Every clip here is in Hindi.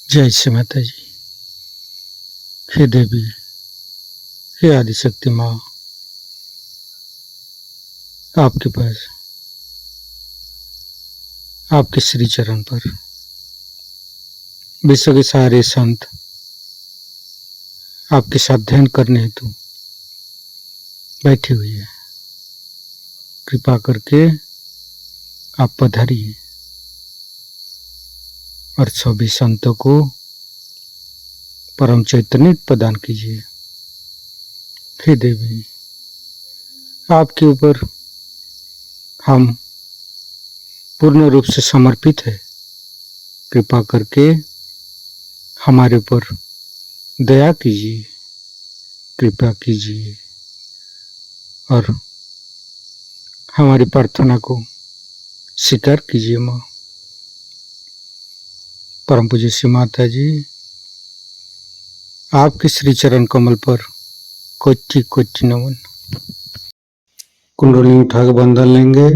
जय श्री माता जी। हे देवी, हे आदिशक्ति माँ, आपके पास आपके श्री चरण पर विश्व के सारे संत आपके साथ ध्यान करने हेतु बैठी हुई है। कृपा करके आप पधारिए और सभी संतों को परम चैतन्य प्रदान कीजिए। हे देवी, आपके ऊपर हम पूर्ण रूप से समर्पित है। कृपा करके हमारे ऊपर दया कीजिए, कृपा कीजिए और हमारी प्रार्थना को स्वीकार कीजिए। माँ परम पूज्य श्री माता जी, आपके श्री चरण कमल पर कोटि कोटि नमन। कुंडली उठा के बंधन लेंगे।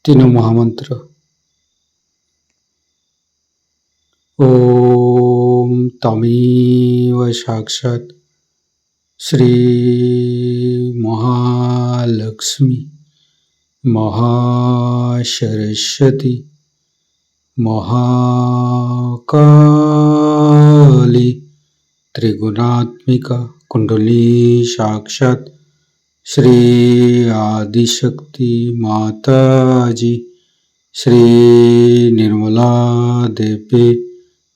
तीनों महामंत्र। ओम तमेव साक्षात् श्री महालक्ष्मी महासरस्वती महाकाली त्रिगुणात्मिका कुंडली साक्षात् श्री आदिशक्ति माता जी श्री निर्मला देवी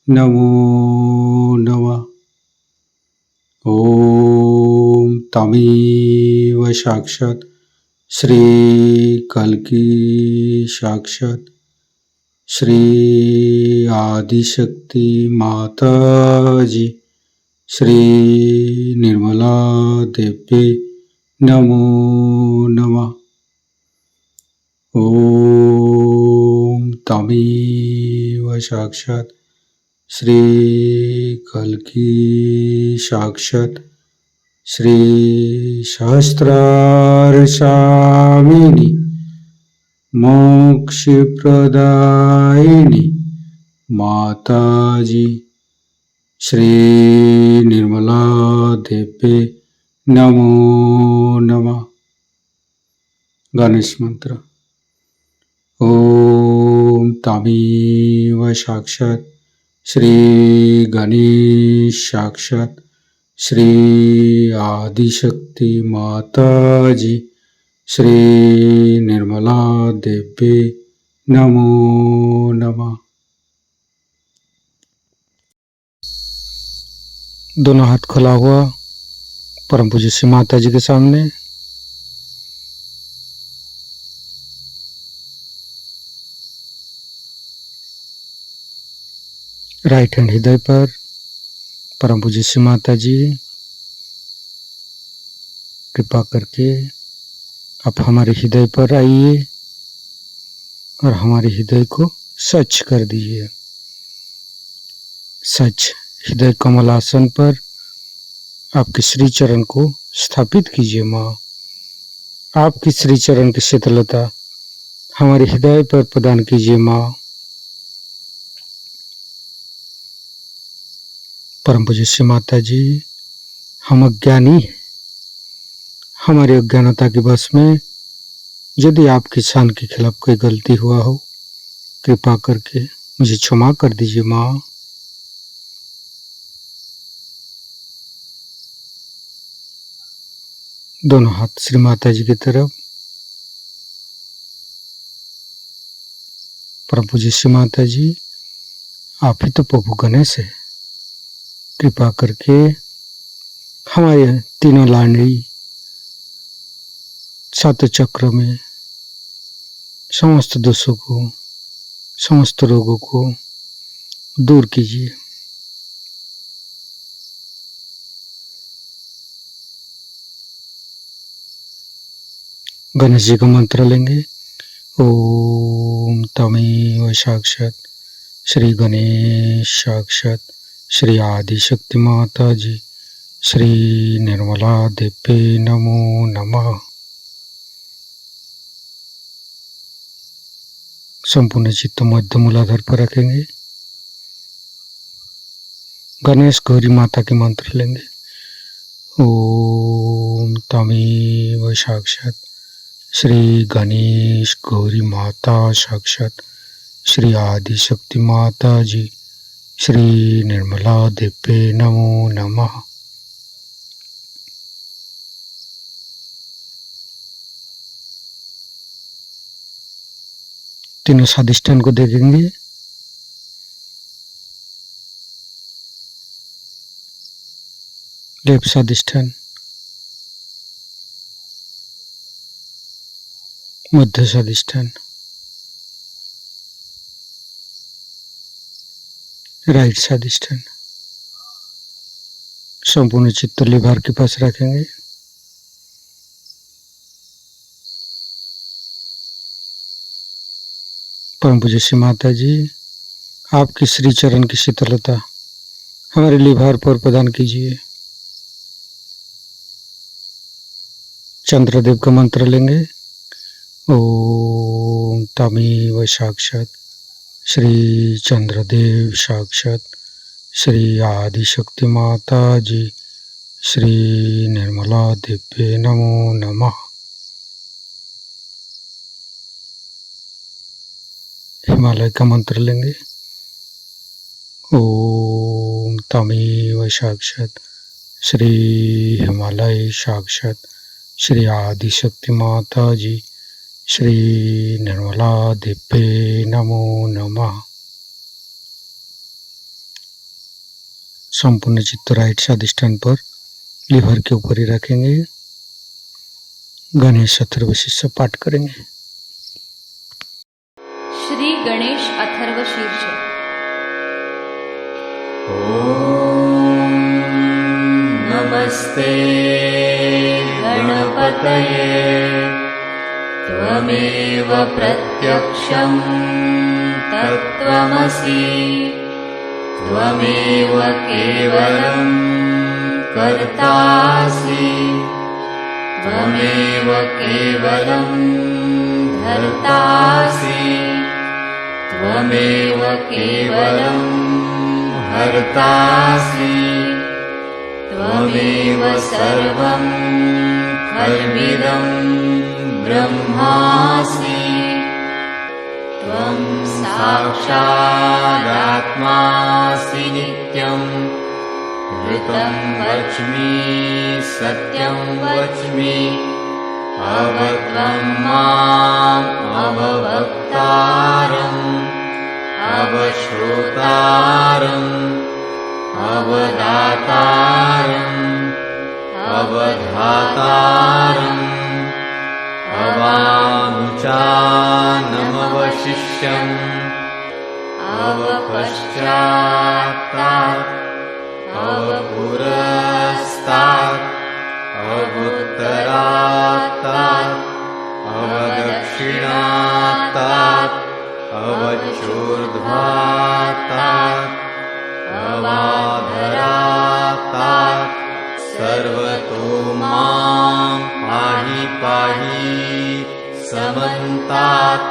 नमो नमः। ओम तमेव साक्षात् श्री कल्की साक्षात् श्री आदिशक्ति माता जी श्री निर्मला देवी नमो नमः। ओम तमेव साक्षात् श्री कल्की साक्षात् श्री सहस्रार स्वामिनी मोक्ष प्रदायिनी माता जी श्री निर्मला देवी नमो नमः। गणेश मंत्र। ओम तमेव साक्षात् श्री गणेश साक्षात् श्री आदिशक्ति माता जी श्री निर्मला देवी नमो नमः। दोनों हाथ खुला हुआ परम पूज्य श्री माता जी के सामने। राइट हैंड हृदय पर। परम पूज्य श्री माता जी, कृपा करके आप हमारे हृदय पर आइए और हमारे हृदय को स्वच्छ कर दीजिए। सच हृदय कमलासन पर आपके श्री चरण को स्थापित कीजिए। माँ, आपकी श्री चरण की शीतलता हमारे हृदय पर प्रदान कीजिए। माँ, परम पूज्य श्री माता जी, हम अज्ञानी हैं। हमारी अज्ञानता के वश में यदि आपकी शान के खिलाफ कोई गलती हुआ हो, कृपा करके मुझे क्षमा कर दीजिए। माँ, दोनों हाथ श्री माता जी की तरफ। परम पूज्य श्री माता जी, आप ही तो प्रभु गणेश है। कृपा करके हमारे तीनों लाडली सात चक्र में समस्त दोषों को, समस्त रोगों को दूर कीजिए। गणेश जी का मंत्र लेंगे। ओम तमेव साक्षात श्री गणेश साक्षात श्री आदि शक्ति माता जी श्री निर्मला देव्ये नमो नमः। संपूर्ण चित्त मध्य मूलाधार पर रखेंगे। गणेश गौरी माता के मंत्र लेंगे। ओम तमेव साक्षात श्री गणेश गौरी माता साक्षात श्री आदि शक्ति माता जी श्री निर्मला देव्ये नमो नमः। तीनों स्वादिष्ठान को देखेंगे। लेफ्ट स्वादिष्ठान, मध्य स्वादिष्ठान, राइट स्वादिष्ठान। संपूर्ण चित्त लिभार के पास रखेंगे। परम पूज्य श्री माता जी, आपकी श्री चरण की शीतलता हमारे लिभार पर प्रदान कीजिए। चंद्रदेव का मंत्र लेंगे। ओम तमेव साक्षात श्री चंद्रदेव साक्षात श्री आदि शक्ति माता जी श्री निर्मला देव्ये नमो नमः। हिमालय का मंत्र लेंगे। ओम तमेव साक्षात श्री हिमालय साक्षात श्री आदि शक्ति माता जी श्री निर्मला देव्ये नमो नमः। संपूर्ण चित्त राइट स्वादिष्ठान पर लिवर के ऊपर ही रखेंगे। गणेश अथर्वशीर्ष पाठ करेंगे। श्री गणेश अथर्वशीर्ष। ओम नमस्ते गणपतये त्वमेव प्रत्यक्षं तत्त्वमसि त्वमेव केवलं कर्तासि त्वमेव केवलं धर्तासि त्वमेव केवलं हर्तासि त्वमेव सर्वं खल्विदं ब्रह्मासि त्वं साक्षादात्मासि नित्यं ऋतं वच्मि सत्यं वच्मि अवत्वं माम् अववक्तारम् अवश्रोतारम् अवदातारम् अवधातारम् अवानुचानमवशिष्यम् अवपश्चात्तात् अवपुरस्तात् अवुत्तरात्तात् अवदक्षिणात्तात् अवचोर्ध्वात्तात् अवाधरात्तात् सर्वतो मां पाहि पाहि समन्तात्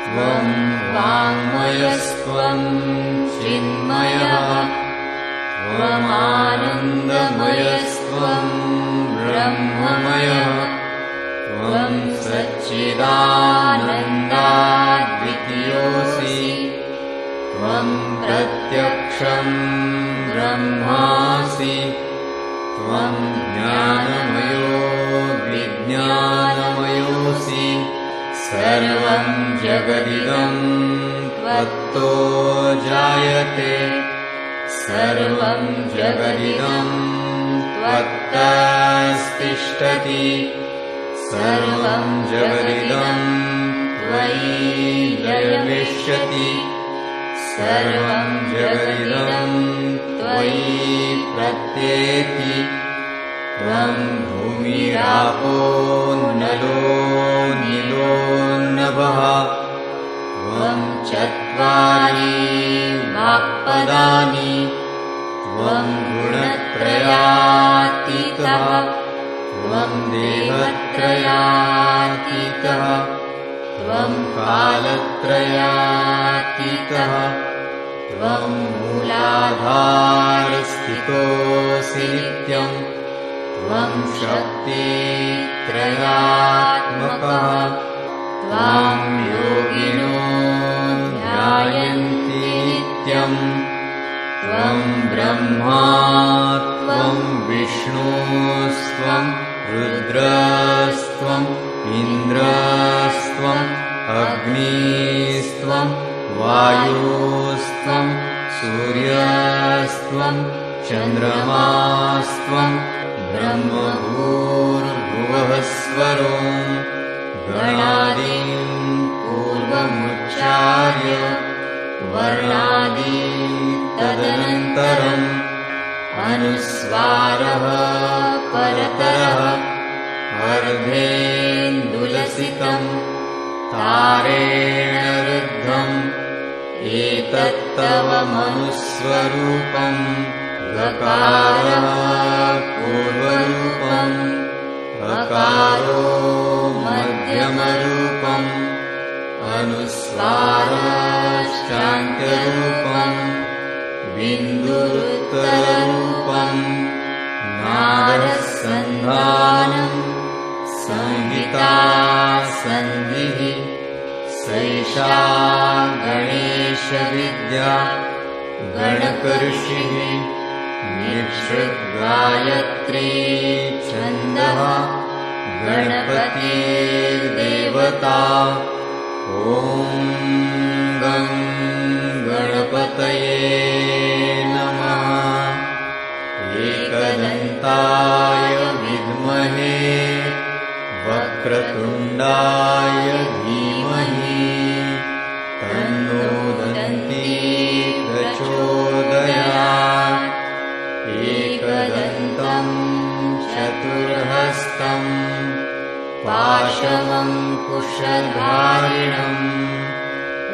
त्वं वाङ्मयस्त्वं चिन्मयः त्वमानन्दमयस्त्वं ब्रह्ममयः त्वं सच्चिदानन्दाद्वितीयोऽसि त्वं प्रत्यक्षं ब्रह्मासि त्वं ज्ञानमयो विज्ञानमयोऽसि सर्वं जगदिदं त्वत्तो जायते सर्वं जगदिदं त्वत्तस्तिष्ठति सर्वं जगदिदं त्वयि लयमिष्यति सर्वं जगदिदं त्वयि प्रत्येति त्वं भूमिरापो नलो नीलो नभः त्वं चत्वारि वाक्पदानि त्वं गुणत्रयातीतः त्वं देहत्रयातीतः त्वं कालत्रयातीतः त्वं मूलाधारस्थितोऽसि नित्यं त्वं शक्तित्रयात्मकः त्वां योगिनो ध्यायन्ति नित्यं त्वं ब्रह्मा त्वं विष्णुस्त्वं रुद्रस्त्वम् इन्द्रस्त्वम् अग्निस्त्वं वायुस्त्वं सूर्यस्त्वं चन्द्रमास्त्वं ब्रह्मभूर्भुवः स्वरो गणादिं पूर्वमुच्चार्य वर्णादि तदनन्तरम् अनुस्वारः परतरः अर्धेन्दुलसितं तारेण रुद्धम् एतत्तव मनुस्वरूपं गकारः पूर्वरूपम् अकारो मध्यमरूपम् अनुस्वारश्चान्त्यरूपम् बिन्दुरुत्तररूपम् नादसन्धानम् संहिता सन्धिः सैषा गणेशविद्या गणकऋषिः निःसृद्गायत्री छन्दः गणपतिर्देवता ॐ गं गणपतये नमः एकदन्ताय विद्महे वक्रतुण्डाय धीमहि तन्नो दन्ती प्रचोदयात् एकदन्तं चतुर्हस्तं पाशमङ्कुशधारिणं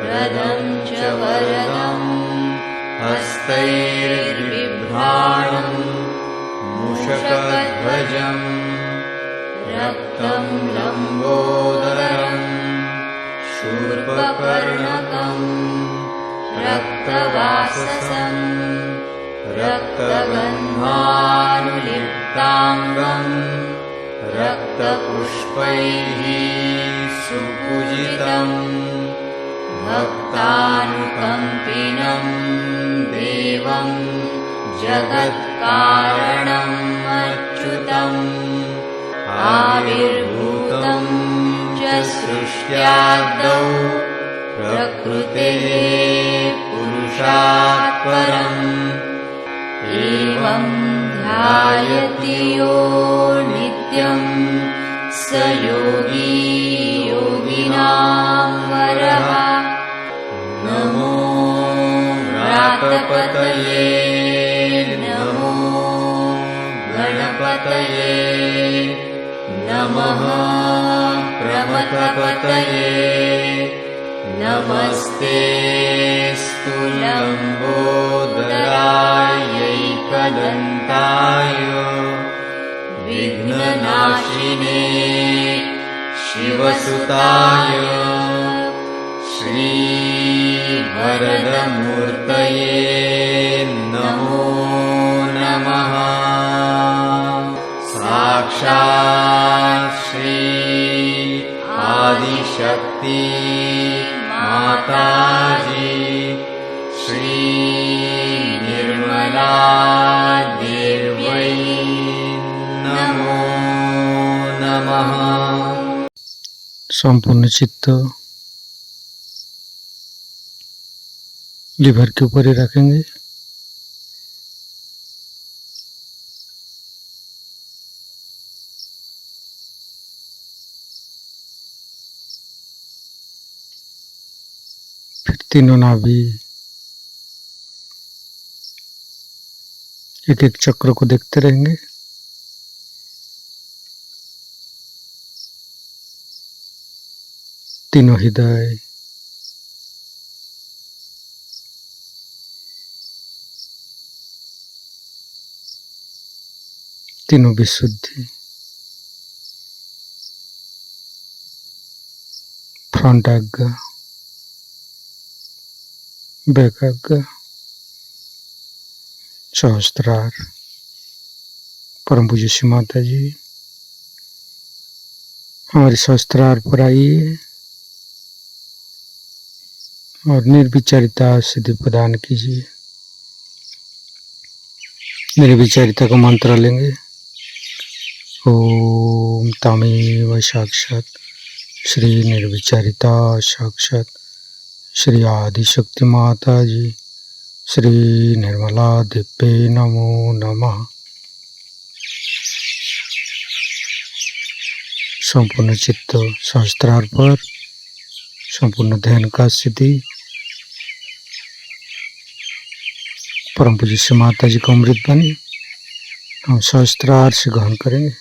रदं च वरदं हस्तैर्बिभ्राणं मूषकध्वजम् रक्तं लम्बोदरं शूर्पकर्णकं रक्तवाससं रक्तगन्धानुलिप्ताङ्गं रक्तपुष्पैः सुपूजितं भक्तानुकम्पिनं देवं जगत्कारणम् अच्युतम् आविर्भूतं च सृष्ट्यादौ प्रकृतेः पुरुषात् परम् एवं ध्यायति यो नित्यं स योगी योगिनां वरः नमो व्रातपतये नमो गणपतये नमः प्रमथपतये नमस्तेऽस्तु लम्बोदरायैकदन्ताय विघ्ननाशिने शिवसुताय श्रीवरदमूर्तये नमो नमः साक्षात् श्री आदिशक्ति माताजी श्री निर्मला देव्यै नमो नमः। संपूर्ण चित्त लीवर के ऊपर ही रखेंगे। फिर तीनों नाभि एक एक चक्र को देखते रहेंगे। तीनों हृदय, तीनों विशुद्धि, फ्रंट आज्ञा, बैक आज्ञा, सहस्त्रार। परम पूज्य श्री माता जी हमारे सहस्त्रार पर आइए और निर्विचारिता सिद्धि प्रदान कीजिए। निर्विचारिता का मंत्र लेंगे। ओम तमेव साक्षात श्री निर्विचारिता साक्षात श्री आदिशक्ति माता जी श्री निर्मला दिव्ये नमो नमः। संपूर्ण चित्त सहस्त्रार पर, संपूर्ण ध्यान का स्थिति परम पूज्य श्री माता जी का अमृत बनी हम सहस्त्रार से ग्रहण करेंगे।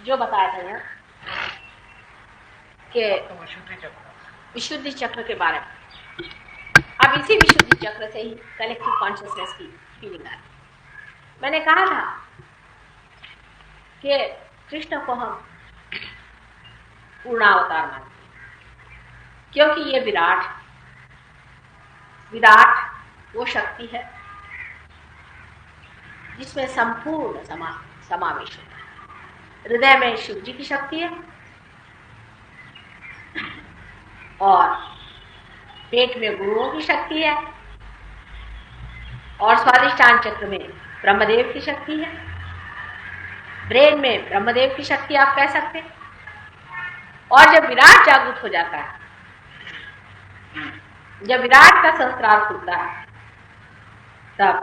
जो बताया था यहाँ कि विशुद्धि चक्र के बारे में, अब इसी विशुद्धि चक्र से ही कलेक्टिव कॉन्शियसनेस की फीलिंग आ रही। मैंने कहा था कि कृष्ण को हम पूर्णावतार मानते हैं क्योंकि ये विराट वो शक्ति है जिसमें संपूर्ण समावेश होता है। हृदय में शिव जी की शक्ति है और पेट में गुरुओं की शक्ति है और स्वादिष्टान चक्र में ब्रह्मदेव की शक्ति है। ब्रेन में ब्रह्मदेव की शक्ति आप कह सकते हैं। और जब विराट जागृत हो जाता है, जब विराट का सहस्त्रार खुलता है, तब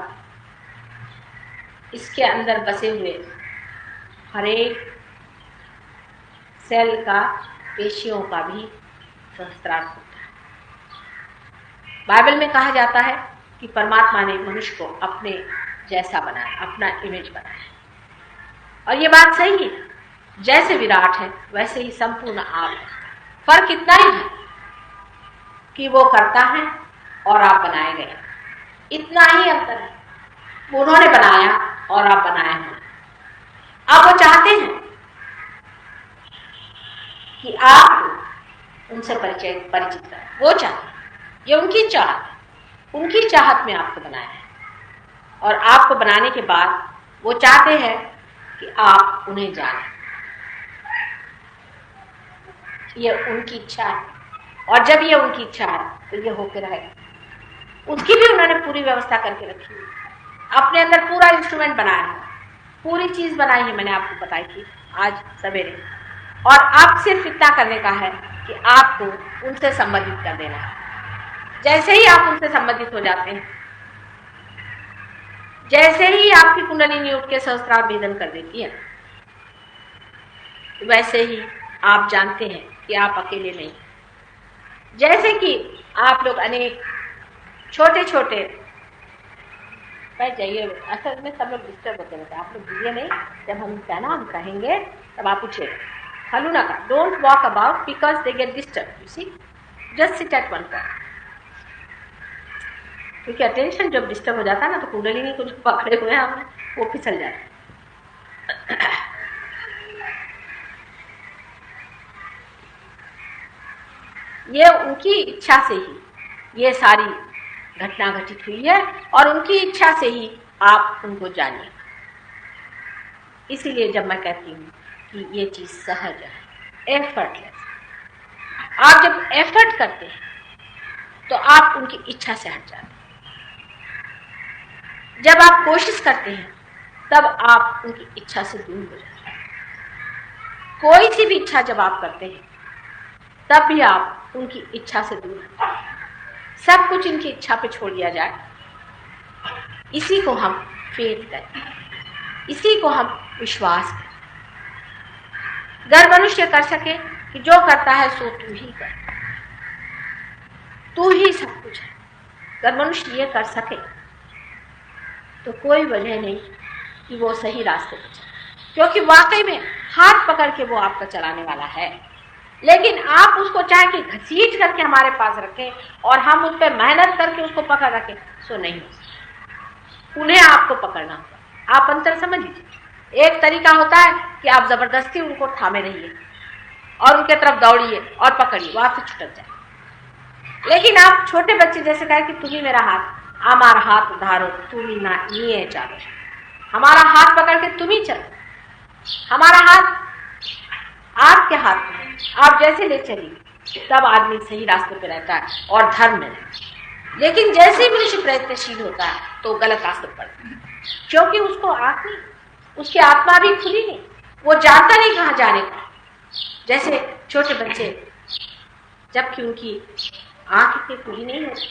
इसके अंदर बसे हुए हर एक सेल का, पेशियों का भी सहस्त्रार खुलता है। बाइबल में कहा जाता है कि परमात्मा ने मनुष्य को अपने जैसा बनाया, अपना इमेज बनाया। और ये बात सही है, जैसे विराट है वैसे ही संपूर्ण आप है। फर्क इतना ही है कि वो करता है और आप बनाए गए, इतना ही अंतर है। उन्होंने बनाया और आप बनाए हैं। अब वो चाहते हैं कि आप उनसे परिचित करें। वो चाहते हैं, ये उनकी चाहत है, उनकी चाहत में आपको बनाया है। और आपको बनाने के बाद वो चाहते हैं कि आप उन्हें जानें। ये उनकी इच्छा है और जब ये उनकी इच्छा है तो ये होकर रहेगा। उसकी भी उन्होंने पूरी व्यवस्था करके रखी है, अपने अंदर पूरा इंस्ट्रूमेंट बनाया है, पूरी चीज बनाई है। मैंने आपको बताई थी आज सवेरे। और आप सिर्फ इतना करने का है कि आपको उनसे संबंधित कर देना है। जैसे ही आप उनसे संबंधित हो जाते हैं, जैसे ही आपकी कुंडलिनी उठ के सहस्त्रार भेदन कर देती है, वैसे ही आप जानते हैं कि आप अकेले नहीं। जैसे कि आप लोग अनेक छोटे छोटे बैठ जाइए, असल में सब लोग डिस्टर्ब होते रहते हैं। आप लोग दीजिए नहीं, जब हम कहना हम कहेंगे तब आप पूछिए। हलू ना का, don't walk about because they get disturb. You see, just sit at one point. क्योंकि अटेंशन जब डिस्टर्ब हो जाता है ना, तो कुंडलिनी को जो पकड़े हुए हैं हमने, वो फिसल जाता है। ये उनकी इच्छा से ही ये सारी घटना घटित हुई है और उनकी इच्छा से ही आप उनको जानिए। इसीलिए जब मैं कहती हूँ कि ये चीज सहज है, एफर्टलेस, आप जब एफर्ट करते हैं तो आप उनकी इच्छा से हट जाते हैं। जब आप कोशिश करते हैं तब आप उनकी इच्छा से दूर हो जाते हैं। कोई सी भी इच्छा जब आप करते हैं तब भी आप उनकी इच्छा से दूर हटते हैं। सब कुछ इनकी इच्छा पे छोड़ दिया जाए, इसी को हम फेथ करें, इसी को हम विश्वास करें। अगर मनुष्य कर सके कि जो करता है सो तू ही कर, तू ही सब कुछ है। अगर मनुष्य ये कर सके तो कोई वजह नहीं कि वो सही रास्ते पर चले, क्योंकि वाकई में हाथ पकड़ के वो आपका चलाने वाला है। लेकिन आप उसको चाहे कि घसीट करके हमारे पास रखें और हम उस पर मेहनत करके उसको पकड़ रखें, सो नहीं हो सकता। उन्हें आपको पकड़ना होगा। आप अंतर समझ लीजिए। एक तरीका होता है कि आप जबरदस्ती उनको थामे रहिए और उनके तरफ दौड़िए और पकड़िए, वो आपसे छुटक जाए। लेकिन आप छोटे बच्चे जैसे कहे कि तुम्ही मेरा हाथ, हमारा हाथ धारो तुम्ही ना निये चालो, हमारा हाथ पकड़ के तुम ही चलो, हमारा हाथ आपके हाथ में है, आप जैसे ले चलिए, तब आदमी सही रास्ते पे रहता है और धर्म में रहता है। लेकिन जैसे ही मनुष्य प्रयत्नशील होता है तो गलत रास्ते पर पड़ता है, क्योंकि उसको आंख नहीं, उसकी आत्मा भी खुली नहीं, वो जानता नहीं कहाँ जाने का। जैसे छोटे बच्चे, जबकि उनकी आंख इतनी खुली नहीं होती,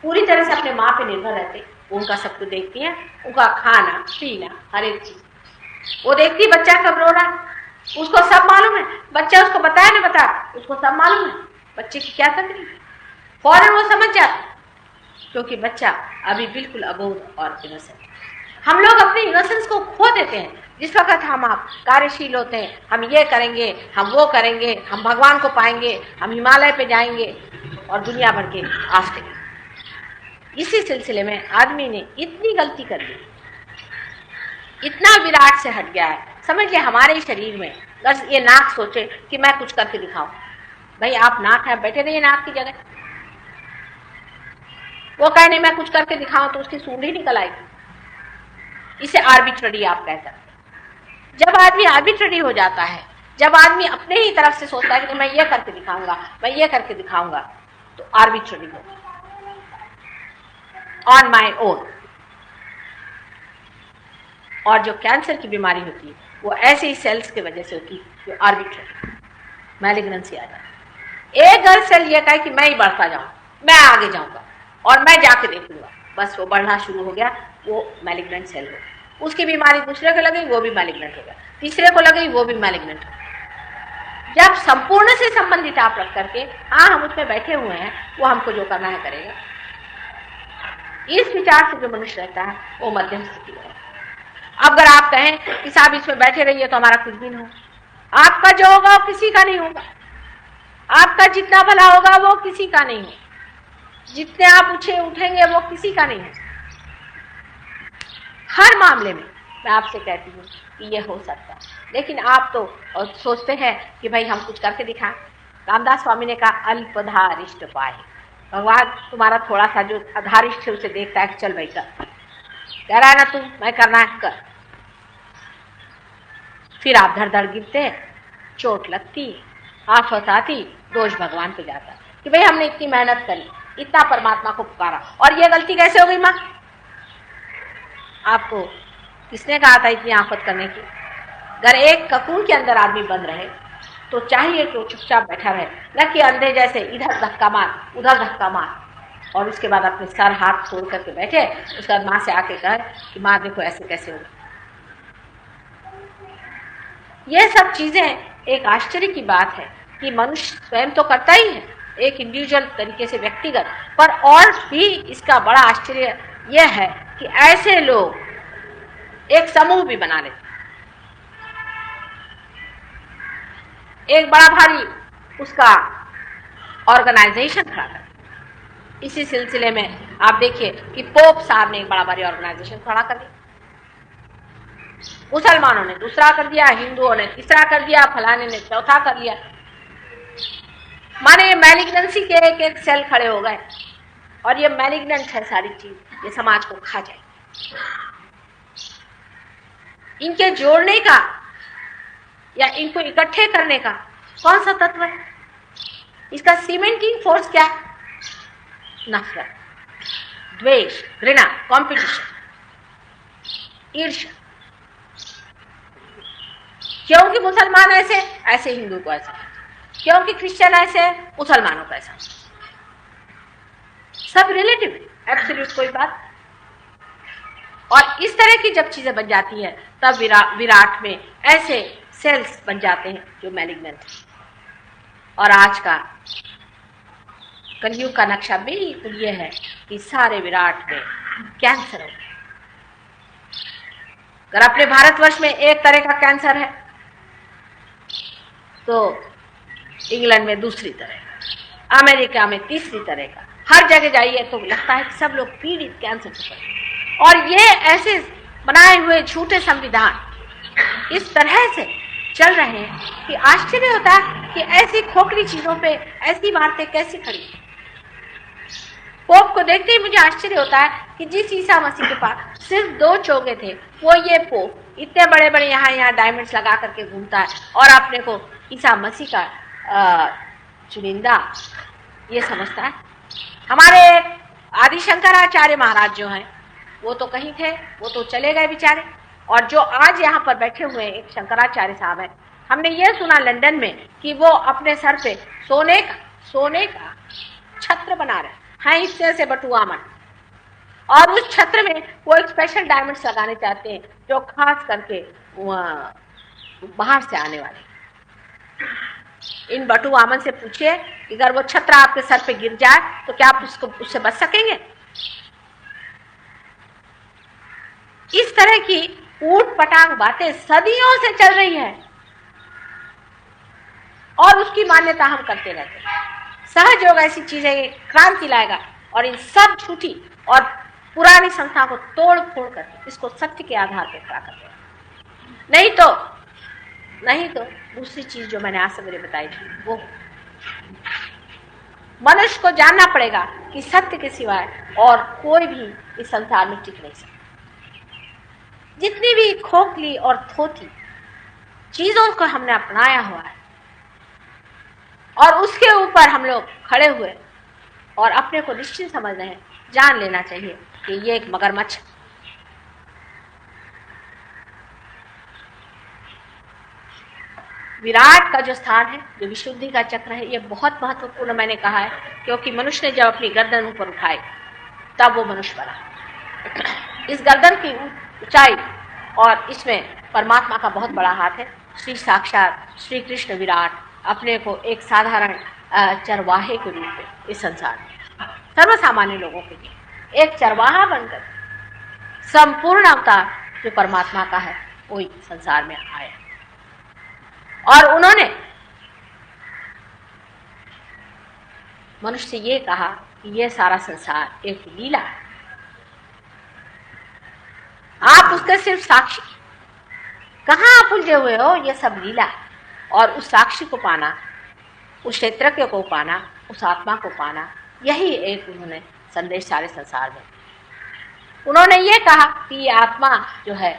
पूरी तरह से अपने माँ पे निर्भर रहते, उनका सब कुछ देखती है, उनका खाना पीना हर एक चीज वो देखती। बच्चा कब रो रहा है उसको सब मालूम है, बच्चा उसको बताया नहीं बताया उसको सब मालूम है, बच्चे की क्या तकलीफ है फौरन वो समझ जाता, क्योंकि बच्चा अभी बिल्कुल अबोध और इनोसेंट। हम लोग अपने इनोसेंस को खो देते हैं जिस वक्त हम आप कार्यशील होते हैं, हम ये करेंगे, हम वो करेंगे, हम भगवान को पाएंगे, हम हिमालय पे जाएंगे और दुनिया भर के आस्ते। इसी सिलसिले में आदमी ने इतनी गलती कर दी, इतना विराट से हट गया है। समझ लिया हमारे ही शरीर में बस ये नाक सोचे कि मैं कुछ करके दिखाऊं। भाई आप नाक है, बैठे रहिए नाक की जगह। वो कहे नहीं मैं कुछ करके दिखाऊं तो उसकी सूंड ही निकल आएगी। इसे आर्बिट्ररी आप कह सकते हैं। जब आदमी आर्बिट्ररी हो जाता है, जब आदमी अपने ही तरफ से सोचता है कि मैं ये करके दिखाऊंगा, मैं ये करके दिखाऊंगा, तो आर्बिट्ररी होगा, ऑन माई ओन। और जो कैंसर की बीमारी होती है वो ऐसे ही सेल्स की वजह से होती है जो आर्बिट्ररी मैलिग्नेंसी आ जाती है। एक अगर सेल ये कहे कि मैं ही बढ़ता जाऊं, मैं आगे जाऊंगा और मैं जाके देखूंगा, बस वो बढ़ना शुरू हो गया, वो मैलिग्नेंट सेल हो गया। उसकी बीमारी दूसरे को लगी, वो भी मैलिग्नेंट हो गया, तीसरे को लगी, वो भी मैलिग्नेंट हो गया। जब संपूर्ण से संबंधित आप रख करके हाँ हम उसमें बैठे हुए हैं, वो हमको जो करना है करेगा, इस विचार से जो मनुष्य रहता है वो मध्यम स्थिति में। अब अगर आप कहें कि साहब इसमें बैठे रहिए तो हमारा कुछ भी नहीं होगा, आपका जो होगा वो किसी का नहीं होगा, आपका जितना भला होगा वो किसी का नहीं है, जितने आप उठेंगे वो किसी का नहीं है। हर मामले में मैं आपसे कहती हूँ कि ये हो सकता है, लेकिन आप तो सोचते हैं कि भाई हम कुछ करके दिखाएं। रामदास स्वामी ने कहा अल्पधारिष्ट पाए, भगवान तुम्हारा थोड़ा सा जो अधारिष्ट है उसे देखता है कि चल भाई कर, कह रहा है ना तुम, मैं करना है कर। फिर आप धड़ धड़ गिरते, चोट लगती, आफत आती, दोष भगवान पे जाता कि भाई हमने इतनी मेहनत करी, इतना परमात्मा को पुकारा और ये गलती कैसे हो गई माँ? आपको किसने कहा था इतनी आफत करने की? अगर एक ककून के अंदर आदमी बंद रहे तो चाहिए कि वो चुपचाप बैठा रहे, न कि अंधे जैसे इधर धक्का मार उधर धक्का मार और उसके बाद अपने सर हाथ छोड़ करके बैठे, उसके बाद माँ से आके कहे कि माँ देखो ऐसे कैसे होगा। ये सब चीजें एक आश्चर्य की बात है कि मनुष्य स्वयं तो करता ही है एक इंडिविजुअल तरीके से, व्यक्तिगत, पर और भी इसका बड़ा आश्चर्य यह है कि ऐसे लोग एक समूह भी बना लेते, एक बड़ा भारी उसका ऑर्गेनाइजेशन खड़ा कर। इसी सिलसिले में आप देखिए कि पोप साहब ने एक बड़ा भारी ऑर्गेनाइजेशन खड़ा कर दिया, मुसलमानों ने दूसरा कर दिया, हिंदुओं ने तीसरा कर दिया, फलाने ने चौथा कर लिया। माने मैलिग्नेंसी के एक एक सेल खड़े हो गए और ये मैलिग्नेंट है सारी चीज, ये समाज को खा जाएगी। इनके जोड़ने का या इनको इकट्ठे करने का कौन सा तत्व है? इसका सीमेंटिंग फोर्स क्या है? नफरत, द्वेष, घृणा, कंपटीशन, ईर्ष्या। क्योंकि मुसलमान ऐसे, ऐसे हिंदू को ऐसा, क्योंकि क्रिश्चियन ऐसे, मुसलमानों को ऐसा। सब रिलेटिव है, एब्सोल्यूट कोई बात। और इस तरह की जब चीजें बन जाती हैं तब विराट में ऐसे सेल्स बन जाते हैं जो मैलिग्नेंट है। और आज का कलयुग का नक्शा बिल्कुल ये है कि सारे विराट में कैंसर हो गया। अगर अपने भारतवर्ष में एक तरह का कैंसर है तो इंग्लैंड में दूसरी तरह का, अमेरिका में तीसरी तरह का, हर जगह जाइए तो लगता है कि सब लोग पीड़ित कैंसर से पड़े। और ये ऐसे बनाए हुए झूठे संविधान इस तरह से चल रहे हैं कि आश्चर्य होता है कि ऐसी खोखली चीजों पे ऐसी बातें कैसे खड़ी। पोप को देखते ही मुझे आश्चर्य होता है कि जिस ईसा मसीह के पास सिर्फ 2 चोगे थे, वो ये पोप इतने बड़े बड़े यहाँ डायमंड्स लगा करके घूमता है और अपने को ईसा मसीह का चुनिंदा ये समझता है। हमारे आदि शंकराचार्य महाराज जो हैं वो तो कहीं थे, वो तो चले गए बेचारे। और जो आज यहाँ पर बैठे हुए एक शंकराचार्य साहब हैं, हमने ये सुना लंदन में कि वो अपने सर पे सोने का छत्र बना रहे हैं, इतने से बटुआ मन, और उस छत्र में वो एक स्पेशल डायमंड्स लगाने चाहते हैं जो खास करके बाहर से आने वाले। इन बटू आमन से पूछिए कि अगर वो छत्र आपके सर पे गिर जाए तो क्या आप उससे बच सकेंगे? इस तरह की ऊट पटांग बातें सदियों से चल रही है और उसकी मान्यता हम करते रहते हैं। सहयोग ऐसी चीजें क्रांति लाएगा और इन सब झूठी और पुरानी संस्था को तोड़ फोड़ करके इसको सत्य के आधार पर खड़ा कर देगा। नहीं तो दूसरी चीज जो मैंने आज सवेरे बताई थी, वो मनुष्य को जानना पड़ेगा कि सत्य के सिवाय और कोई भी इस संसार में टिक नहीं सकता। जितनी भी खोखली और थोथी चीजों को हमने अपनाया हुआ है और उसके ऊपर हम लोग खड़े हुए और अपने को निश्चित समझ रहे हैं, जान लेना चाहिए कि ये एक मगरमच्छ है। विराट का जो स्थान है, जो विशुद्धि का चक्र है, ये बहुत महत्वपूर्ण मैंने कहा है, क्योंकि मनुष्य ने जब अपनी गर्दन ऊपर उठाई तब वो मनुष्य बना। इस गर्दन की ऊंचाई और इसमें परमात्मा का बहुत बड़ा हाथ है। श्री साक्षात श्री कृष्ण विराट अपने को एक साधारण चरवाहे के रूप में इस संसार में सर्वसामान्य लोगों के लिए एक चरवाहा बनकर संपूर्ण अवतार जो परमात्मा का है वो संसार में आया और उन्होंने मनुष्य से ये कहा कि ये सारा संसार एक लीला है, आप उसके सिर्फ साक्षी। कहाँ आप उलझे हुए हो? ये सब लीला है। और उस साक्षी को पाना, उस क्षेत्रज्ञ को पाना, उस आत्मा को पाना, यही एक उन्होंने संदेश सारे संसार में। उन्होंने ये कहा कि ये आत्मा जो है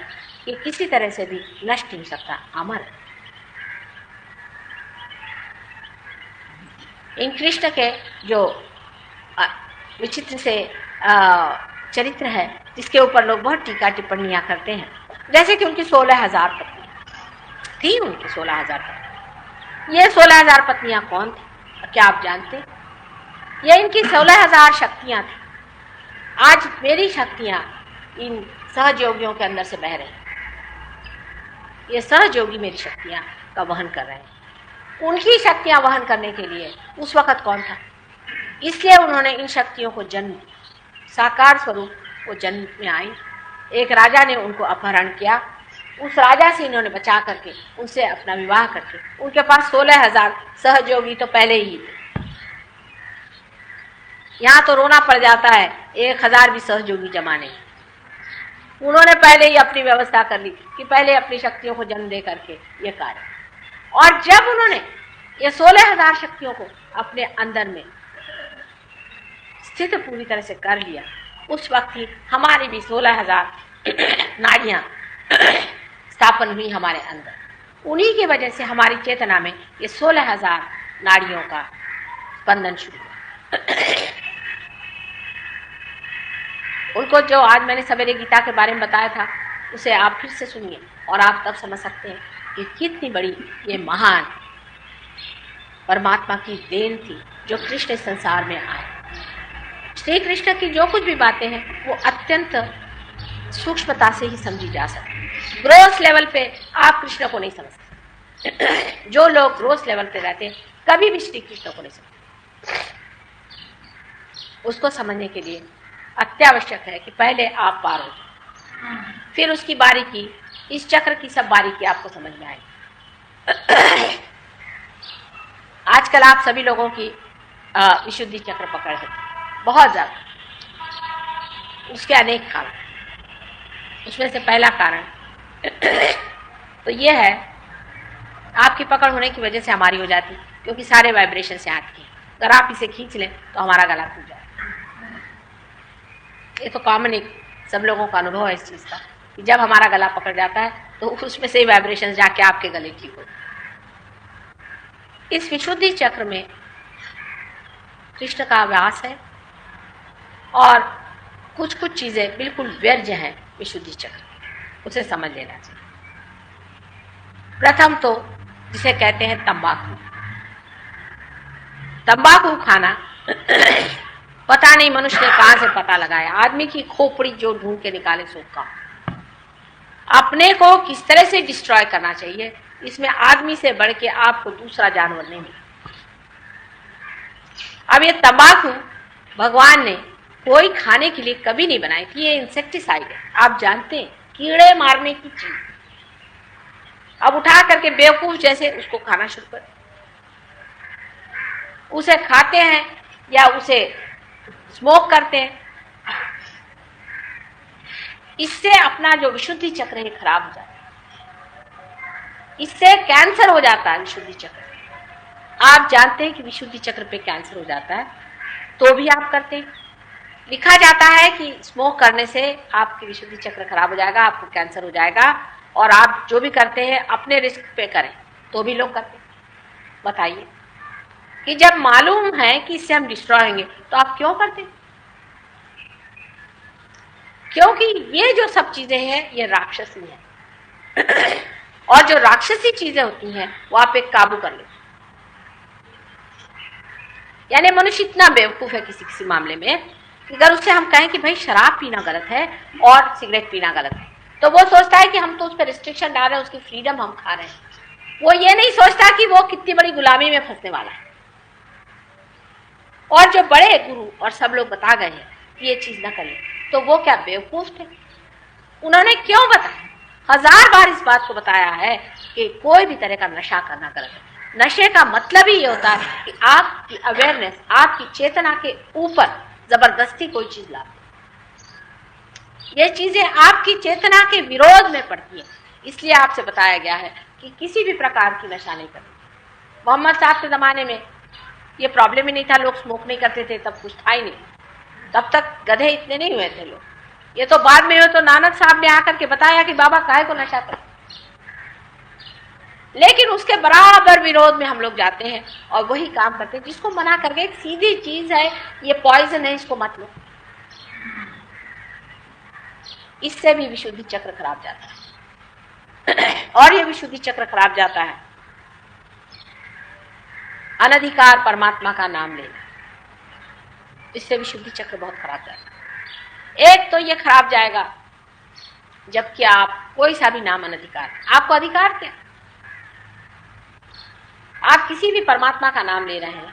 ये किसी तरह से भी नष्ट नहीं सकता, अमर है। इन कृष्ण के जो विचित्र से चरित्र है जिसके ऊपर लोग बहुत टीका टिप्पणियां करते हैं, जैसे कि उनकी 16,000 पत्नियां थी। उनकी 16,000 पत्नियां, ये 16,000 पत्नियां कौन थी क्या आप जानते? ये इनकी 16,000 शक्तियां थी। आज मेरी शक्तियां इन सहयोगियों के अंदर से बह रही हैं। ये सहयोगी मेरी शक्तियां का वहन कर रहे हैं। उनकी शक्तियां वहन करने के लिए उस वक्त कौन था? इसलिए उन्होंने इन शक्तियों को जन्म दिया। साकार स्वरूप वो जन्म में आई। एक राजा ने उनको अपहरण किया, उस राजा से इन्होंने बचा करके उनसे अपना विवाह करके, उनके पास 16,000 सहयोगी तो पहले ही थे। यहाँ तो रोना पड़ जाता है, 1,000 भी सहयोगी जमाने। उन्होंने पहले ही अपनी व्यवस्था कर ली कि पहले अपनी शक्तियों को जन्म दे करके ये कार्य। और जब उन्होंने ये 16,000 शक्तियों को अपने अंदर में स्थित पूरी तरह से कर लिया, उस वक्त ही हमारी भी 16,000 नाड़ियां स्थापन हुई हमारे अंदर। उन्हीं की वजह से हमारी चेतना में ये 16,000 नाड़ियों का स्पंदन शुरू हुआ। उनको जो आज मैंने सवेरे गीता के बारे में बताया था उसे आप फिर से सुनिए और आप तब समझ सकते हैं कि कितनी बड़ी ये महान परमात्मा की देन थी जो कृष्ण संसार में आए। श्री कृष्ण की जो कुछ भी बातें हैं वो अत्यंत सूक्ष्मता से ही समझी जा सकती। ग्रोस लेवल पे आप कृष्ण को नहीं समझ सकते। जो लोग ग्रोस लेवल पे रहते हैं कभी भी श्री कृष्ण को नहीं समझ। उसको समझने के लिए अत्यावश्यक है कि पहले आप पार हो जाओ, फिर उसकी बारीकी, इस चक्र की सब बारीकी आपको समझ में आएगी। आजकल आप सभी लोगों की विशुद्धि चक्र पकड़ है बहुत ज्यादा। उसके अनेक कारण, उसमें से पहला कारण तो ये है, आपकी पकड़ होने की वजह से हमारी हो जाती, क्योंकि सारे वाइब्रेशन से आती है। अगर आप इसे खींच लें तो हमारा गला टूट जाए। ये तो कॉमन एक सब लोगों का अनुभव है इस चीज का, कि जब हमारा गला पकड़ जाता है तो उसमें से वाइब्रेशन जाके आपके गले ठीक हो। इस विशुद्धि चक्र में कृष्ण का व्यास है और कुछ कुछ चीजें बिल्कुल व्यर्थ हैं विशुद्धि चक्र, उसे समझ लेना चाहिए। प्रथम तो जिसे कहते हैं तंबाकू। तंबाकू खाना पता नहीं मनुष्य ने कहां से पता लगाया, आदमी की खोपड़ी जो ढूंढ के निकाले सो का। अपने को किस तरह से डिस्ट्रॉय करना चाहिए, इसमें आदमी से बढ़ के आपको दूसरा जानवर नहीं मिला। अब ये तंबाकू भगवान ने कोई खाने के लिए कभी नहीं बनाई थी, ये इंसेक्टिसाइड है, आप जानते हैं, कीड़े मारने की चीज। अब उठा करके बेवकूफ जैसे उसको खाना शुरू कर, उसे खाते हैं या उसे स्मोक करते हैं। इससे अपना जो विशुद्धि चक्र है खराब हो जाता है, इससे कैंसर हो जाता है विशुद्धि चक्र। आप जानते हैं कि विशुद्धि चक्र पे कैंसर हो जाता है, तो भी आप करते हैं। लिखा जाता है कि स्मोक करने से आपकी विशुद्धि चक्र खराब हो जाएगा, आपको कैंसर हो जाएगा, और आप जो भी करते हैं अपने रिस्क पे करें, तो भी लोग करते हैं। बताइए कि जब मालूम है कि इससे हम डिस्ट्रॉय होंगे तो आप क्यों करते हैं? क्योंकि ये जो सब चीजें हैं ये राक्षसी हैं, और जो राक्षसी चीजें होती हैं वो आप एक काबू कर लेते। यानी मनुष्य इतना बेवकूफ है किसी किसी मामले में कि अगर उससे हम कहें कि भाई शराब पीना गलत है और सिगरेट पीना गलत है, तो वो सोचता है कि हम तो उस पर रिस्ट्रिक्शन डाल रहे हैं, उसकी फ्रीडम हम खा रहे हैं। वो ये नहीं सोचता कि वो कितनी बड़ी गुलामी में फंसने वाला है। और जो बड़े गुरु और सब लोग बता गए हैं कि ये चीज ना करें, तो वो क्या बेवकूफ थे? उन्होंने क्यों बताया? 1000 बार इस बात को बताया है कि कोई भी तरह का नशा करना गलत है। नशे का मतलब ही ये होता है कि आपकी अवेयरनेस, आपकी चेतना के ऊपर जबरदस्ती कोई चीज लाते। ये चीजें आपकी चेतना के विरोध में पड़ती है, इसलिए आपसे बताया गया है कि किसी भी प्रकार की नशा नहीं करनी। मोहम्मद साहब के जमाने में ये प्रॉब्लम ही नहीं था, लोग स्मोक नहीं करते थे, तब कुछ था ही नहीं, तब तक गधे इतने नहीं हुए थे लोग। ये तो बाद में हुए, तो नानक साहब ने आकर के बताया कि बाबा काहे को नशा कर। लेकिन उसके बराबर विरोध में हम लोग जाते हैं और वही काम करते हैं जिसको मना करके, एक सीधी चीज है, ये पॉइजन है, इसको मत लो। इससे भी विशुद्धि चक्र खराब जाता है। और ये विशुद्धि चक्र खराब जाता है अनधिकार परमात्मा का नाम लेना, इससे विशुद्धि चक्र बहुत खराब जाता है। एक तो ये खराब जाएगा जबकि आप कोई सा भी नाम अनधिकार, आपको अधिकार क्या? आप किसी भी परमात्मा का नाम ले रहे हैं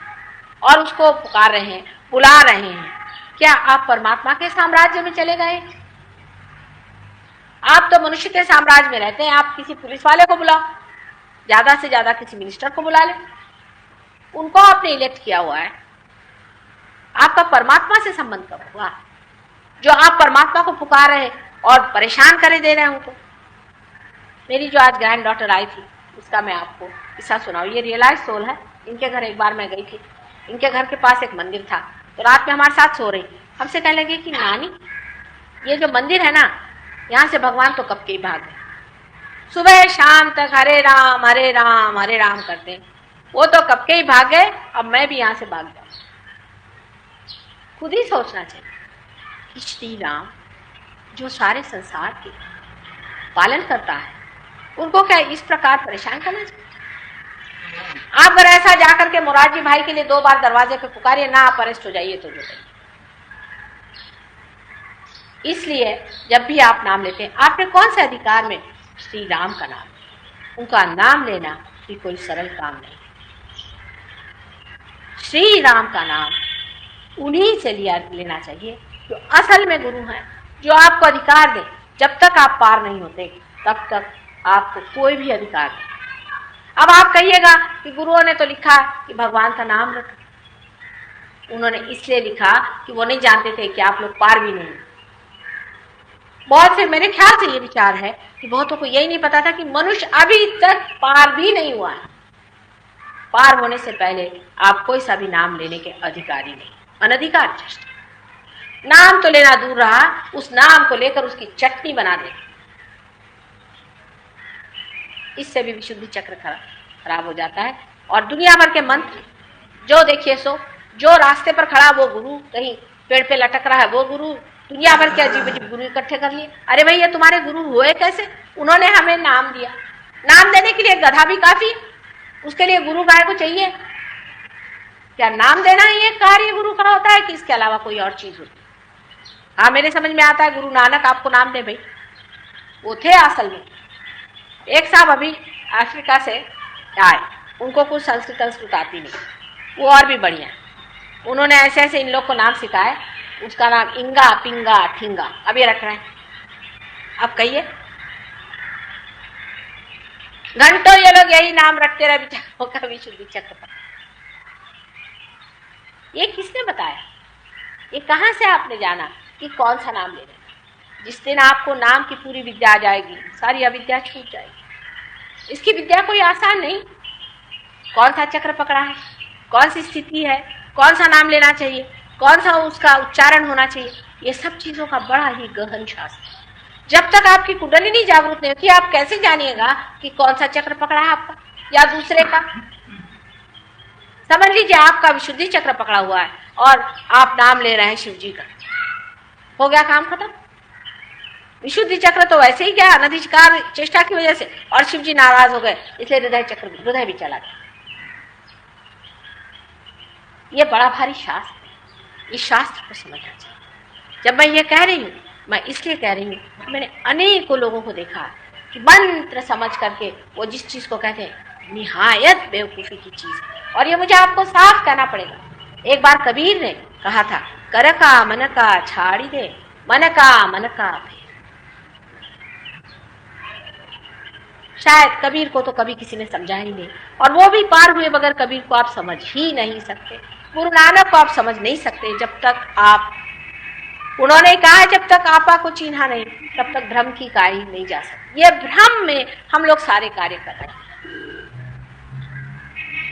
और उसको पुकार रहे हैं, बुला रहे हैं, क्या आप परमात्मा के साम्राज्य में चले गए? आप तो मनुष्य के साम्राज्य में रहते हैं। आप किसी पुलिस वाले को बुलाओ, ज्यादा से ज्यादा किसी मिनिस्टर को बुला लें, उनको आपने इलेक्ट किया हुआ है। आपका परमात्मा से संबंध कब हुआ? जो आप परमात्मा को पुकार रहे और परेशान करे दे रहे हैं उनको। मेरी जो आज ग्रैंड डॉटर आई थी, उसका मैं आपको किस्सा सुनाऊं। ये रियलाइज सोल है। इनके घर एक बार मैं गई थी, इनके घर के पास एक मंदिर था, तो रात में हमारे साथ सो रही, हमसे कहने लगी कि नानी, ये जो मंदिर है ना, यहाँ से भगवान तो कब के ही भाग गए, सुबह शाम तक हरे राम हरे राम हरे राम करते हैं, वो तो कब के ही भाग गए, अब मैं भी यहाँ से भाग जाऊं। खुद ही सोचना चाहिए कि श्री राम जो सारे संसार के पालन करता है, उनको क्या इस प्रकार परेशान करना चाहिए? आप अगर ऐसा जाकर के मोरारजी भाई के लिए 2 बार दरवाजे पे पुकारिए ना, आप अरेस्ट हो जाइए तो जो जाइए। इसलिए जब भी आप नाम लेते हैं, आपने कौन से अधिकार में श्री राम का नाम, उनका नाम लेना भी कोई सरल काम नहीं। श्री राम का नाम उन्हीं से लेना चाहिए जो असल में गुरु हैं, जो आपको अधिकार दे। जब तक आप पार नहीं होते तब तक आपको कोई भी अधिकार नहीं। अब आप कहिएगा कि गुरुओं ने तो लिखा कि भगवान का नाम रखो। उन्होंने इसलिए लिखा कि वो नहीं जानते थे कि आप लोग पार भी नहीं। बहुत से मेरे ख्याल से ये विचार है कि बहुतों को यही नहीं पता था कि मनुष्य अभी तक पार भी नहीं हुआ है। पार होने से पहले आप कोई सा भी नाम लेने के अधिकारी नहीं, अनधिकार चेष्टा। नाम तो लेना दूर रहा, उस नाम को लेकर उसकी चटनी बना दे, इससे भी विशुद्धि चक्र खराब हो जाता है। और दुनिया भर के मंत्र जो देखिए सो, जो रास्ते पर खड़ा वो गुरु, कहीं पेड़ पे लटक रहा है वो गुरु, दुनिया भर के अजीब अजीब गुरु इकट्ठे कर लिए। अरे भाई, ये तुम्हारे गुरु हुए कैसे? उन्होंने हमें नाम दिया। नाम देने के लिए गधा भी काफी, उसके लिए गुरु गाय को चाहिए क्या? नाम देना ही एक कार्य गुरु का होता है कि इसके अलावा कोई और चीज होती? हाँ, मेरे समझ में आता है गुरु नानक आपको नाम दे भाई, वो थे असल में। एक साहब अभी अफ्रीका से आए, उनको कुछ संस्कृत आती नहीं, वो और भी बढ़िया। उन्होंने ऐसे ऐसे इन लोग को नाम सिखाए, उसका नाम इंगा पिंगा ठिंगा अब ये रख रहे हैं। अब कहिए, घंटों ये लोग यही नाम रखते रहे बेचारों का विशुद्धि चक्र पर। ये किसने बताया? ये कहां से आपने जाना कि कौन सा नाम लेना? जिस दिन आपको नाम की पूरी विद्या आ जाएगी, सारी अविद्या छूट जाएगी। इसकी विद्या कोई आसान नहीं। कौन सा चक्र पकड़ा है, कौन सी स्थिति है, कौन सा नाम लेना चाहिए, कौन सा उसका उच्चारण होना चाहिए, ये सब चीजों का बड़ा ही गहन शास्त्र। जब तक आपकी कुंडलिनी जागृत नहीं होती, आप कैसे जानिएगा कि कौन सा चक्र पकड़ा है आपका या दूसरे का? समझ लीजिए आपका विशुद्धि चक्र पकड़ा हुआ है और आप नाम ले रहे हैं शिव जी का, हो गया काम खत्म। विशुद्धि चक्र तो वैसे ही क्या, अनधिकार चेष्टा की वजह से, और शिव जी नाराज हो गए, इसलिए हृदय भी चला गया। ये बड़ा भारी शास्त्र है, इस शास्त्र को समझना चाहिए। जब मैं ये कह रही हूँ, मैं इसलिए कह रही हूँ, मैंने अनेकों लोगों को देखा कि मंत्र समझ करके वो जिस चीज को कहते हैं निहायत बेवकूफी की चीज है। और ये मुझे आपको साफ कहना पड़ेगा। एक बार कबीर ने कहा था, कर का मन का छाड़ी दे, मन का भेद। शायद कबीर को तो कभी किसी ने समझा ही नहीं, और वो भी पार हुए बगैर कबीर को आप समझ ही नहीं सकते। गुरु नानक को आप समझ नहीं सकते जब तक आप, उन्होंने कहा जब तक आपा को चिन्हा नहीं तब तक भ्रम की काई नहीं जा सकती। ये भ्रम में हम लोग सारे कार्य कर रहे हैं,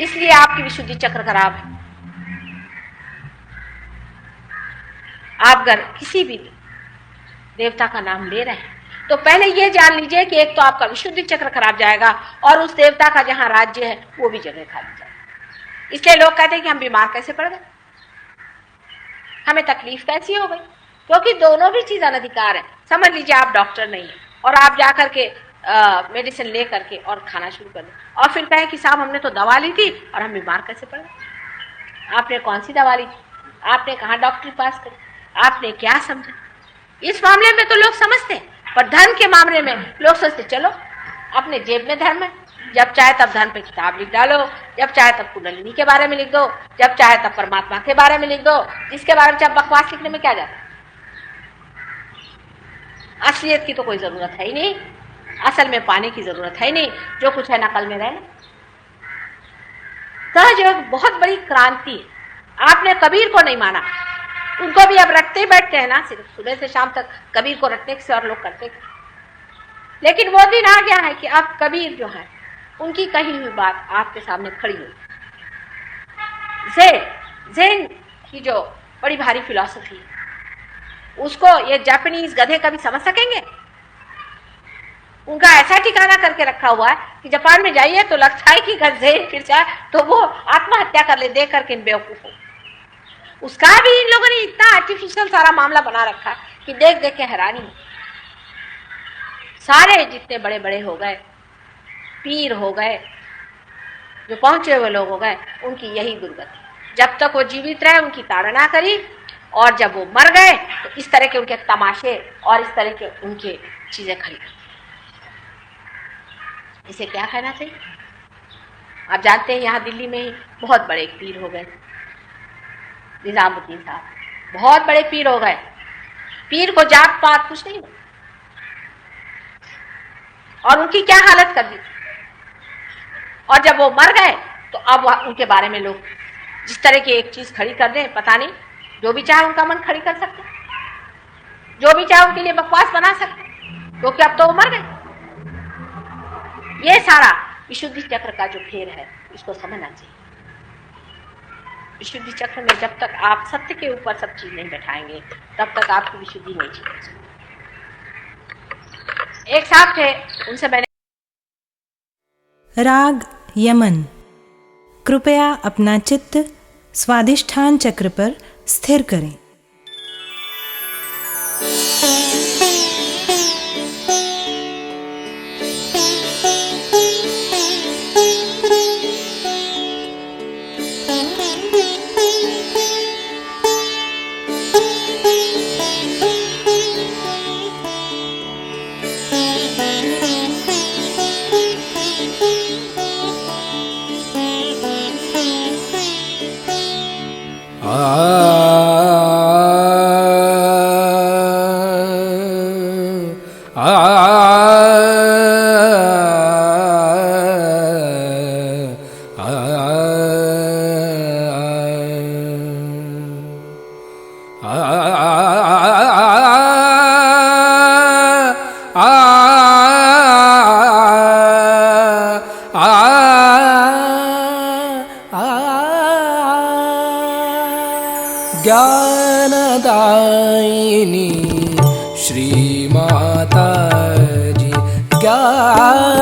इसलिए आपकी विशुद्धि चक्र खराब है। आप अगर किसी भी देवता का नाम ले रहे हैं तो पहले ये जान लीजिए कि एक तो आपका विशुद्धि चक्र खराब जाएगा और उस देवता का जहां राज्य है वो भी जगह खाली जाएगा। इसलिए लोग कहते हैं कि हम बीमार कैसे पड़ गए, हमें तकलीफ कैसी हो गई, क्योंकि दोनों भी चीज अनधिकार है। समझ लीजिए आप डॉक्टर नहीं है और आप जाकर के मेडिसिन ले करके और खाना शुरू कर दें और फिर कहें कि साहब हमने तो दवा ली थी और हम बीमार कैसे पड़ गए। आपने कौन सी दवा ली थी, आपने कहाँ डॉक्टरी पास करी, आपने क्या समझा? इस मामले में तो लोग समझते हैं, पर धर्म के मामले में लोग सोचते चलो अपने जेब में धर्म है, जब चाहे तब धर्म पे किताब लिख डालो, जब चाहे तब कुंडलिनी के बारे में लिख दो, जब चाहे तब परमात्मा के बारे में लिख दो, जिसके बारे में जब बकवास लिखने में क्या जाता है। असलियत की तो कोई जरूरत है ही नहीं, असल में पाने की जरूरत है ही नहीं, जो कुछ है नकल में रहना। सहयोग बहुत बड़ी क्रांति है। आपने कबीर को नहीं माना, उनको भी अब रटते ही बैठते हैं ना, सिर्फ सुबह से शाम तक कबीर को रटने से और लोग करते हैं। लेकिन वो दिन आ गया है कि अब कबीर जो है उनकी कही हुई बात आपके सामने खड़ी हुई। ज़ेन की जो बड़ी भारी फिलॉसफी उसको ये जापानीज गधे कभी समझ सकेंगे? उनका ऐसा ठिकाना करके रखा हुआ है कि जापान में जाइए तो लगता है कि ज़ेन फिर जाए तो वो आत्महत्या कर ले देख करके बेवकूफ। उसका भी इन लोगों ने इतना आर्टिफिशियल सारा मामला बना रखा कि देख देख के हैरानी। सारे जितने बड़े बड़े हो गए, पीर हो गए, जो पहुंचे हुए लोग हो गए, उनकी यही दुर्गति। जब तक वो जीवित रहे उनकी ताड़ना करी, और जब वो मर गए तो इस तरह के उनके तमाशे और इस तरह के उनके चीजें खरीदी। इसे क्या कहना चाहिए? आप जानते हैं यहाँ दिल्ली में ही बहुत बड़े एक पीर हो गए, निजामुद्दीन साहब बहुत बड़े पीर हो गए। पीर को जात पात कुछ नहीं, और उनकी क्या हालत कर दी। और जब वो मर गए तो अब उनके बारे में लोग जिस तरह की एक चीज खड़ी कर दें, पता नहीं, जो भी चाहे उनका मन खड़ी कर सकते, जो भी चाहे उनके लिए बकवास बना सकते, क्योंकि अब तो वो मर गए। ये सारा विशुद्धि चक्र का जो फेर है, इसको समझना चाहिए। विशुद्धि चक्र में जब तक आप सत्य के ऊपर सब चीज नहीं बैठाएंगे, तब तक आपकी विशुद्धि नहीं चाहिए। एक साहब थे, उनसे मैंने राग यमन। कृपया अपना चित्त स्वादिष्ठान चक्र पर स्थिर करें। ज्ञानदायिनी श्री माता जी, ज्ञानदायिनी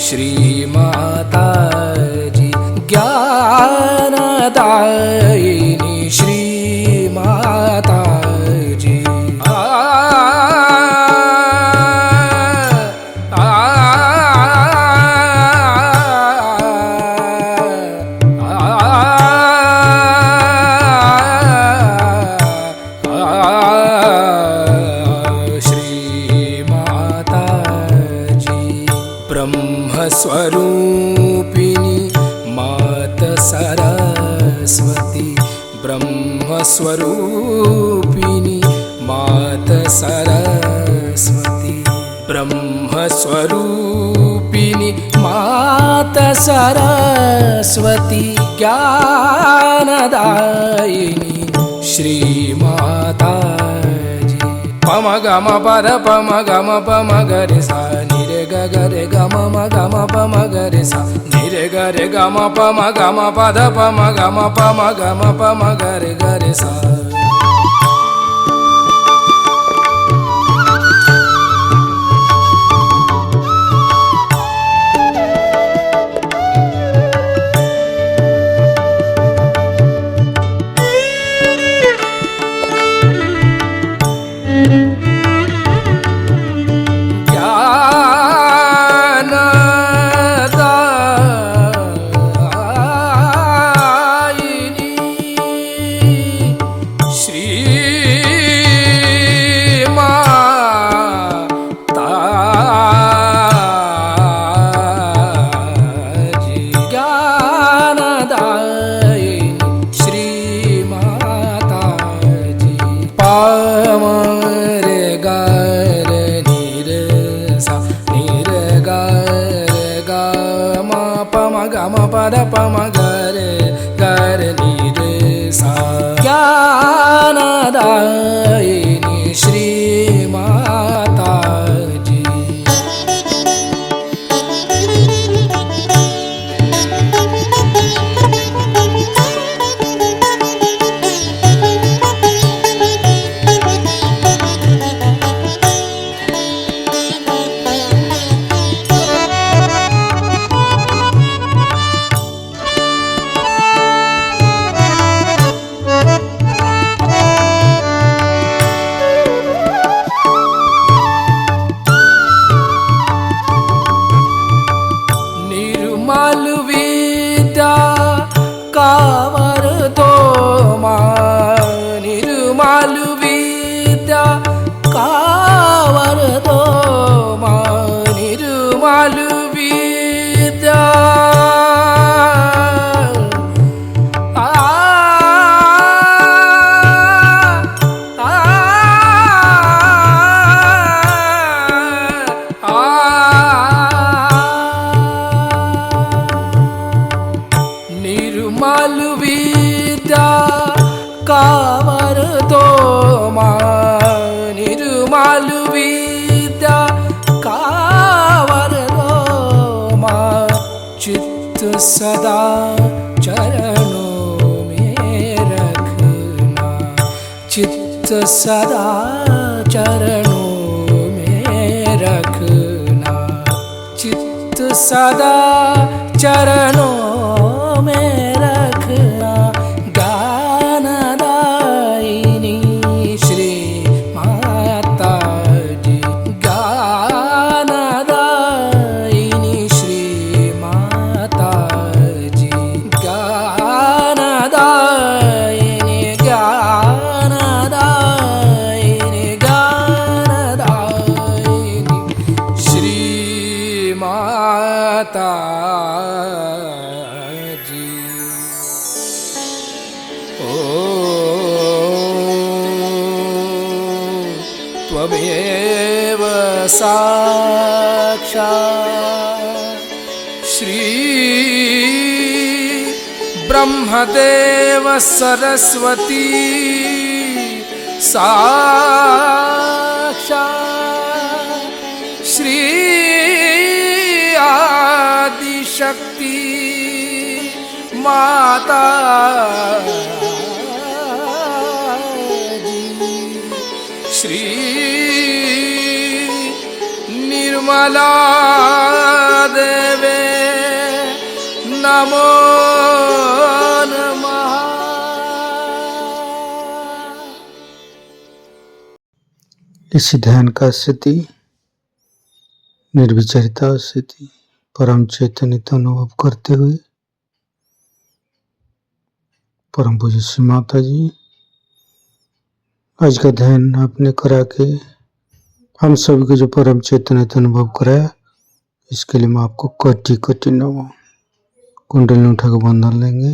श्री माता जी, ज्ञानदायिनी श्री माता जी। स्वरूपिणी मात सरस्वती, ब्रह्मस्वरूपिणी मात सरस्वती, ब्रह्मस्वरूपिणी मात सरस्वती, ज्ञानदायिनी श्री माता जी। पम गम पद पम गम पम गरे सा निरे ग रे गम म गम पम गरे सा निरे ग रे गम पम गम पद पम गम पम गरे सा। ज्ञानदायिनी श्री माता जी। निर्मल विद्या कावर तो निर्मल विद्या कावर तो चित्त सदा चरणों में रखना, चित्त सदा चरणों में रखना, चित्त सदा चरणों में रखना। ज्ञानदायिनी श्री माता जी, ज्ञानदायिनी श्री माता जी, ज्ञानदायिनी ज्ञानदायिनी ज्ञानदायिनी श्री माता जी। ओ त्वमेव साक्षात् श्री ब्रह्मदेव सरस्वती साक्षात् श्री आदिशक्ति माता जी, श्री निर्मला देवे नमो नमः। इसी ध्यान का स्थिति, निर्विचारिता स्थिति, परम चैतन्य अनुभव करते हुए परम पूज्य श्री माता जी, आज का ध्यान आपने करा के हम सभी को जो परम चैतन्य अनुभव कराया, इसके लिए मैं आपको कोटि कोटि नमः। कुंडली उठा के बंधन लेंगे।